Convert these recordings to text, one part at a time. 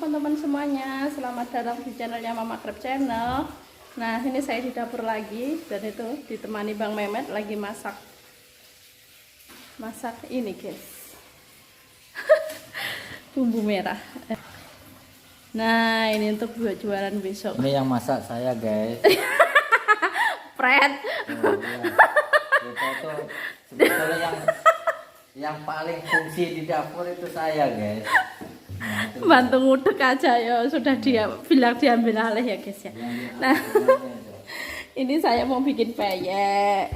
teman-teman semuanya, selamat datang di channelnya Mama Krep Channel. Nah, ini saya di dapur lagi dan itu ditemani Bang Mehmet lagi masak ini guys. Bumbu merah. Nah, ini untuk buat jualan besok. Ini yang masak saya guys. Pret. Oh, iya. Kita tuh sebetulnya yang paling fungsi di dapur itu saya guys. Nah, Bantu ngudek aja ya, sudah dia bilang diambil alih ya guys ya. Nah, ini saya mau bikin peyek.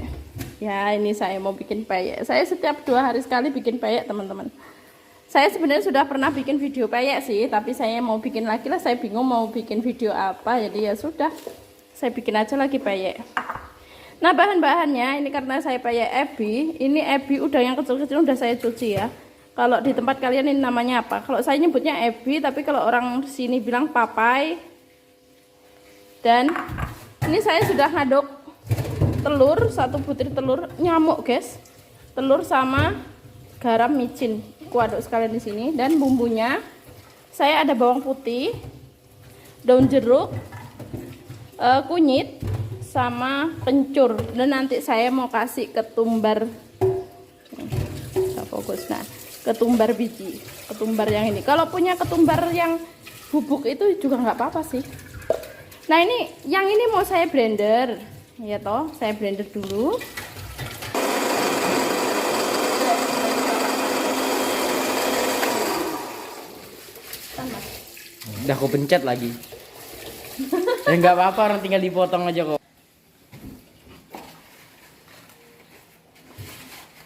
Ya, ini saya mau bikin peyek. Saya setiap 2 hari sekali bikin peyek teman-teman. Saya sebenarnya sudah pernah bikin video peyek sih, tapi saya mau bikin lagi lah. Saya bingung mau bikin video apa, jadi ya sudah, saya bikin aja lagi peyek. Nah, bahan-bahannya ini karena saya peyek ebi. Ini ebi udah yang kecil-kecil udah saya cuci ya. Kalau di tempat kalian ini namanya apa? Kalau saya nyebutnya ebi, tapi kalau orang sini bilang papai. Dan ini saya sudah ngaduk telur, 1 butir telur, nyamuk guys. Telur sama garam micin. Aku aduk sekalian di sini. Dan bumbunya saya ada bawang putih, daun jeruk, kunyit, sama kencur. Dan nanti saya mau kasih ketumbar. Fokus. Nah, ketumbar biji, ketumbar yang ini. Kalau punya ketumbar yang bubuk itu juga nggak apa-apa sih. Nah, ini yang ini mau saya blender ya toh, saya blender dulu. udah aku pencet lagi. Ya nggak apa-apa, orang tinggal dipotong aja kok.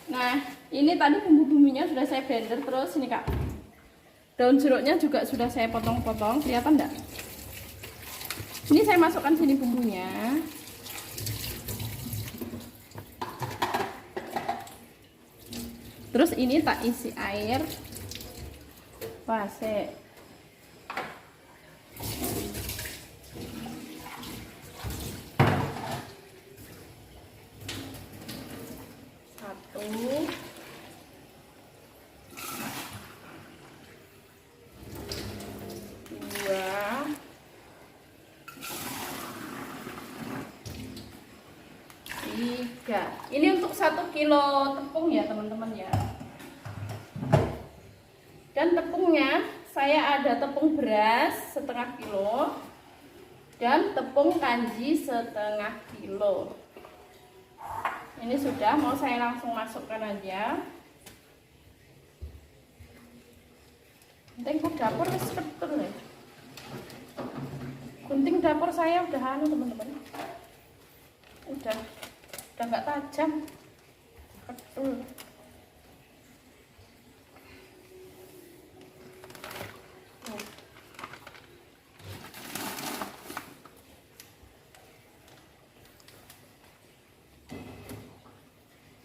Nah, ini tadi bumbu-bumbunya sudah saya blender. Terus ini kak, daun jeruknya juga sudah saya potong-potong, kelihatan enggak? Ini saya masukkan sini bumbunya. Terus ini tak isi air pase. Ini untuk 1 kilo tepung ya teman-teman ya. Dan tepungnya saya ada tepung beras 1/2 kilo dan tepung kanji 1/2 kilo. Ini sudah, mau saya langsung masukkan aja. Penting ke dapur betul ya. Gunting dapur saya udah anu teman-teman. Udah nggak tajam, betul.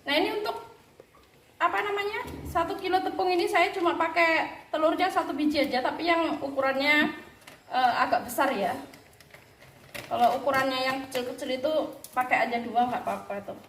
Nah, ini untuk apa namanya, 1 kilo tepung ini saya cuma pakai telurnya 1 biji aja, tapi yang ukurannya agak besar ya. Kalau ukurannya yang kecil-kecil itu pakai aja 2, nggak apa-apa tuh.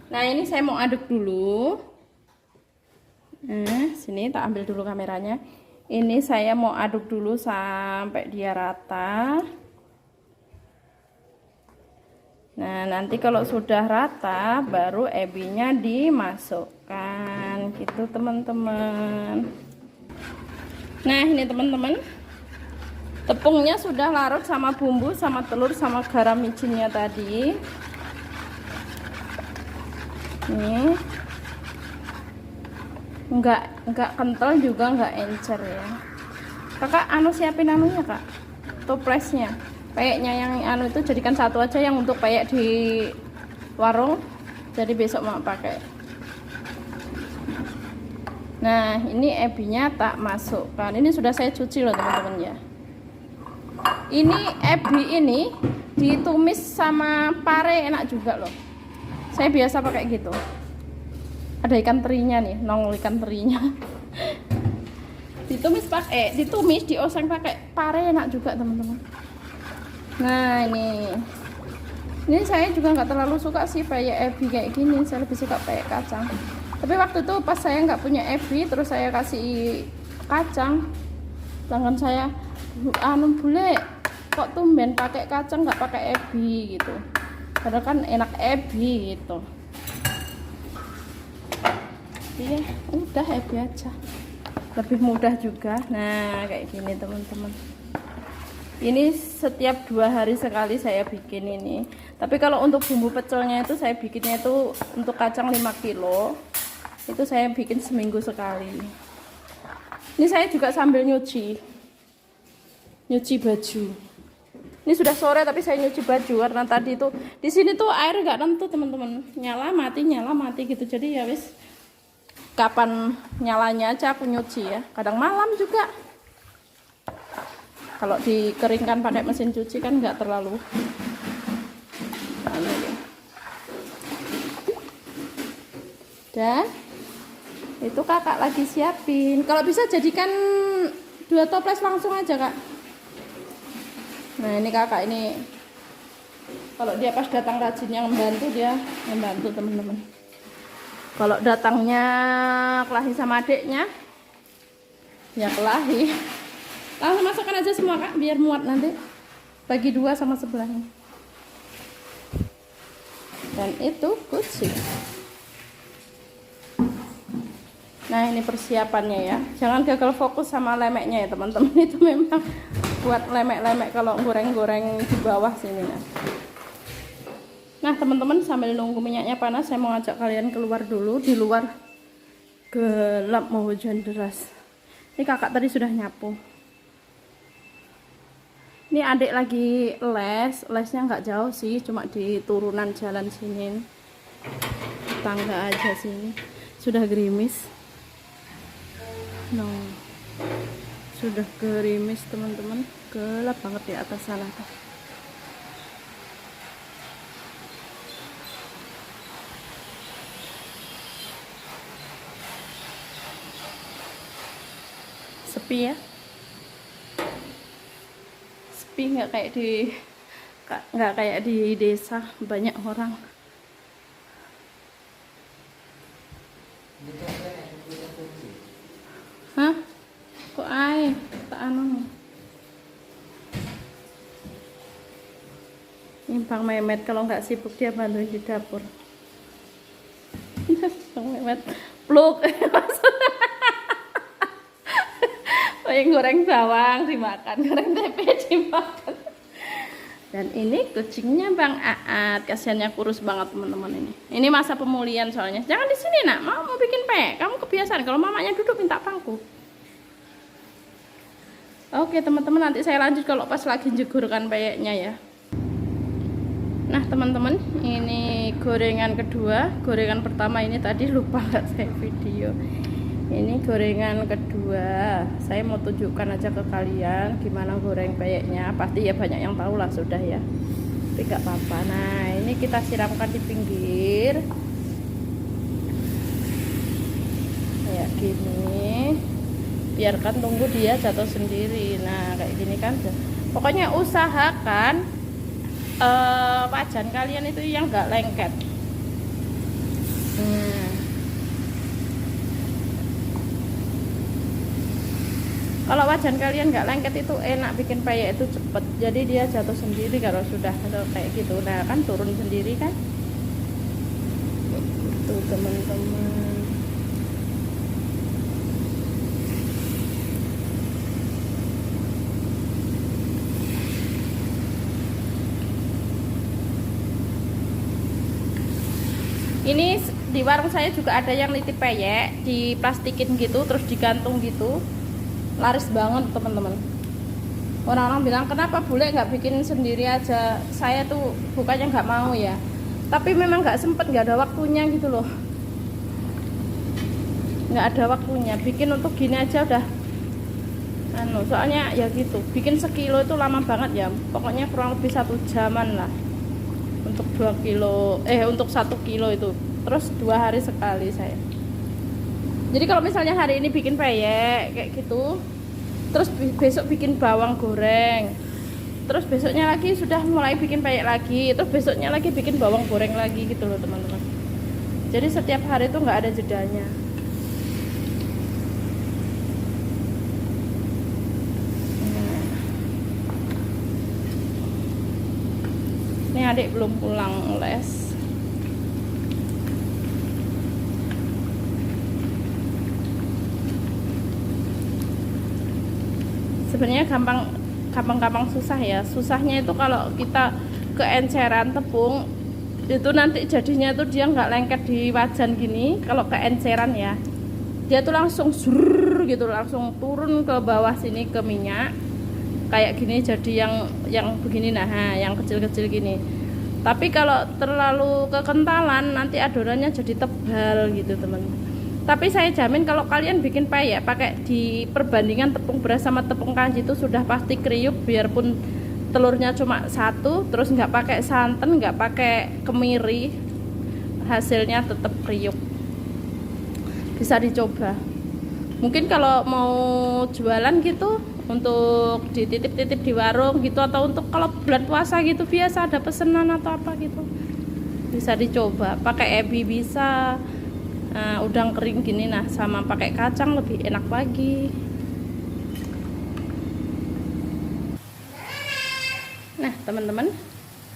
Nah, ini saya mau aduk dulu. Nah, sini tak ambil dulu kameranya. Ini saya mau aduk dulu sampai dia rata. Nah, nanti kalau sudah rata baru ebinya dimasukkan gitu teman-teman. Nah, ini teman-teman, tepungnya sudah larut sama bumbu, sama telur, sama garam micinnya tadi. Nih, enggak kental juga enggak encer ya. Kakak anu siapin anunya kak, toplesnya, peyeknya yang anu itu jadikan satu aja, yang untuk peyek di warung, jadi besok mau pakai. Nah, ini ebinya tak masukkan. Ini sudah saya cuci loh teman-teman ya. Ini ebi ini ditumis sama pare enak juga loh. Saya biasa pakai gitu. Ada ikan terinya nih, nongol ikan terinya. Ditumis dioseng pakai pare enak juga teman-teman. Nah ini saya juga nggak terlalu suka sih peyek ebi kayak gini. Saya lebih suka peyek kacang. Tapi waktu itu pas saya nggak punya ebi, terus saya kasih kacang. Sedangkan saya bule kok tumben pakai kacang nggak pakai ebi gitu. Padahal kan enak ebi gitu. Iya, udah ebi aja. Lebih mudah juga. Nah, kayak gini teman-teman. Ini setiap 2 hari sekali saya bikin ini. Tapi kalau untuk bumbu pecelnya itu saya bikinnya itu untuk kacang 5 kilo. Itu saya bikin seminggu sekali. Ini saya juga sambil nyuci baju. Ini sudah sore tapi saya nyuci baju karena tadi itu di sini tuh air nggak nentu teman-teman, nyala mati gitu. Jadi ya wis kapan nyalanya aja aku nyuci ya. Kadang malam juga. Kalau dikeringkan pakai mesin cuci kan nggak terlalu. Dan itu kakak lagi siapin. Kalau bisa jadikan 2 toples langsung aja kak. Nah ini kakak ini kalau dia pas datang rajin yang membantu, dia membantu teman-teman. Kalau datangnya kelahi sama adiknya ya kelahi, langsung masukkan aja semua kak biar muat nanti. Bagi 2 sama sebelahnya. Dan itu kucing. Nah ini persiapannya ya, jangan gagal fokus sama lemeknya ya teman-teman. Itu memang buat lemek-lemek kalau goreng-goreng di bawah sini ya. Nah teman-teman, sambil nunggu minyaknya panas, saya mau ngajak kalian keluar dulu. Di luar gelap, mau hujan deras. Ini kakak tadi sudah nyapu. Ini adik lagi lesnya nggak jauh sih, cuma di turunan jalan sini, tangga aja sini. Sudah gerimis. No, sudah gerimis teman-teman, gelap banget di atas sana tuh. Sepi ya, sepi nggak kayak di desa, banyak orang. Hah? Kok ae? Tak anu. Ini Bang Mehmet kalau nggak sibuk dia bantuin di dapur. Bang Mehmet pluk. Yang goreng bawang dimakan, goreng tempe dimakan. Dan ini kucingnya Bang Aat, kasihannya kurus banget teman-teman ini. Ini masa pemulihan soalnya. Jangan di sini nak, mau bikin peyek. Kamu kebiasaan kalau mamanya duduk minta pangku. Oke teman-teman, nanti saya lanjut kalau pas lagi jegurkan peyeknya ya. Nah teman-teman, ini gorengan kedua. Gorengan pertama ini tadi lupa nggak saya video. Ini gorengan kedua. Saya mau tunjukkan aja ke kalian gimana goreng peyeknya. Pasti ya banyak yang tahu lah sudah ya, tapi nggak apa-apa. Nah ini kita siramkan di pinggir kayak gini, biarkan tunggu dia jatuh sendiri. Nah kayak gini kan, pokoknya usahakan wajan kalian itu yang nggak lengket. Kalau wajan kalian nggak lengket itu enak, bikin peyek itu cepet. Jadi dia jatuh sendiri kalau sudah kayak gitu. Nah kan turun sendiri kan. Tuh teman-teman. Ini di warung saya juga ada yang nitip peyek, diplastikin gitu terus digantung gitu. Laris banget teman-teman. Orang-orang bilang kenapa bule nggak bikin sendiri aja. Saya tuh bukannya nggak mau ya, tapi memang nggak sempet, nggak ada waktunya gitu loh. Nggak ada waktunya bikin untuk gini aja udah Soalnya ya gitu, bikin sekilo itu lama banget ya, pokoknya kurang lebih 1 jaman lah untuk 2 kilo, untuk 1 kilo itu, terus 2 hari sekali saya. Jadi kalau misalnya hari ini bikin peyek kayak gitu, terus besok bikin bawang goreng, terus besoknya lagi sudah mulai bikin peyek lagi, terus besoknya lagi bikin bawang goreng lagi gitu loh teman-teman. Jadi setiap hari itu nggak ada jedanya. Ini adik belum pulang les. Sebenarnya gampang susah ya. Susahnya itu kalau kita keenceran tepung itu nanti jadinya itu dia nggak lengket di wajan gini. Kalau keenceran ya, dia tuh langsung sur gitu, langsung turun ke bawah sini ke minyak kayak gini. Jadi yang begini, nah yang kecil-kecil gini. Tapi kalau terlalu kekentalan nanti adonannya jadi tebal gitu teman-teman. Tapi saya jamin kalau kalian bikin peyek pakai di perbandingan tepung beras sama tepung kanji itu sudah pasti kriuk, biarpun telurnya cuma 1, terus nggak pakai santan, nggak pakai kemiri, hasilnya tetap kriuk. Bisa dicoba. Mungkin kalau mau jualan gitu, untuk dititip-titip di warung gitu, atau untuk kalau bulan puasa gitu biasa ada pesanan atau apa gitu, bisa dicoba. Pakai ebi bisa. Udang kering gini, nah sama pakai kacang lebih enak lagi. Nah teman-teman,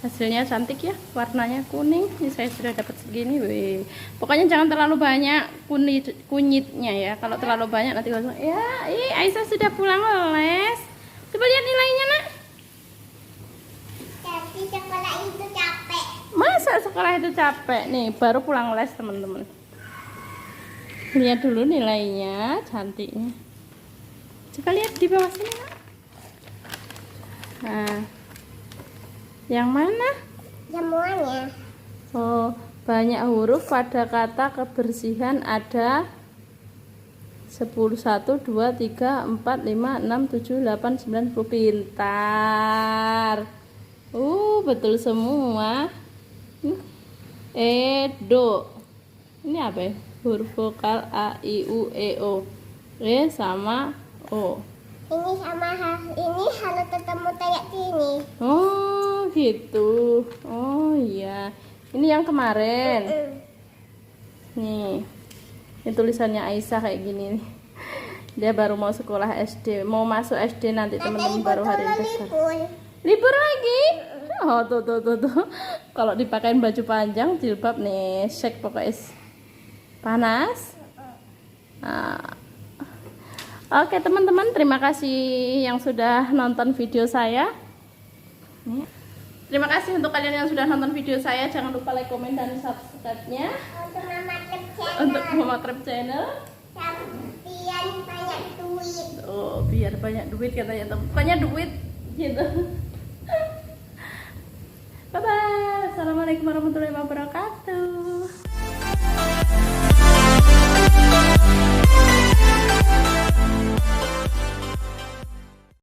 hasilnya cantik ya, warnanya kuning. Ini saya sudah dapat segini. Wih. Pokoknya jangan terlalu banyak kunyitnya ya. Kalau terlalu banyak nanti langsung ya. Aisyah sudah pulang les. Coba lihat nilainya nak. Tapi sekolah itu capek. Masa sekolah itu capek? Nih baru pulang les teman-teman. Lihat dulu nilainya, cantiknya. Coba lihat di bawah sini nak. Nah, yang mana? Semuanya. Oh, banyak huruf pada kata kebersihan ada 10, 1, 2, 3, 4, 5, 6, 7, 8, 9, 10. Pintar. Betul semua. Edo. Ini apa ya? Huruf vokal A, I, U, E, O. Sama O. Ini sama ini harus ketemu kayak gini. Oh gitu. Oh iya. Ini yang kemarin. Nih. Ini tulisannya Aisyah kayak gini nih. Dia baru mau sekolah SD, mau masuk SD nanti teman-teman, baru hari ini. Libur lagi? Oh tuh. Kalau dipakein baju panjang jilbab nih, shek pokoknya. Panas. Oke teman-teman, terima kasih yang sudah nonton video saya. Terima kasih untuk kalian yang sudah nonton video saya. Jangan lupa like, komen, dan subscribe-nya untuk Mama Krep Channel. Biar banyak duit. Oh, biar banyak duit katanya, bukannya duit gitu. Bye bye. Assalamualaikum warahmatullahi wabarakatuh.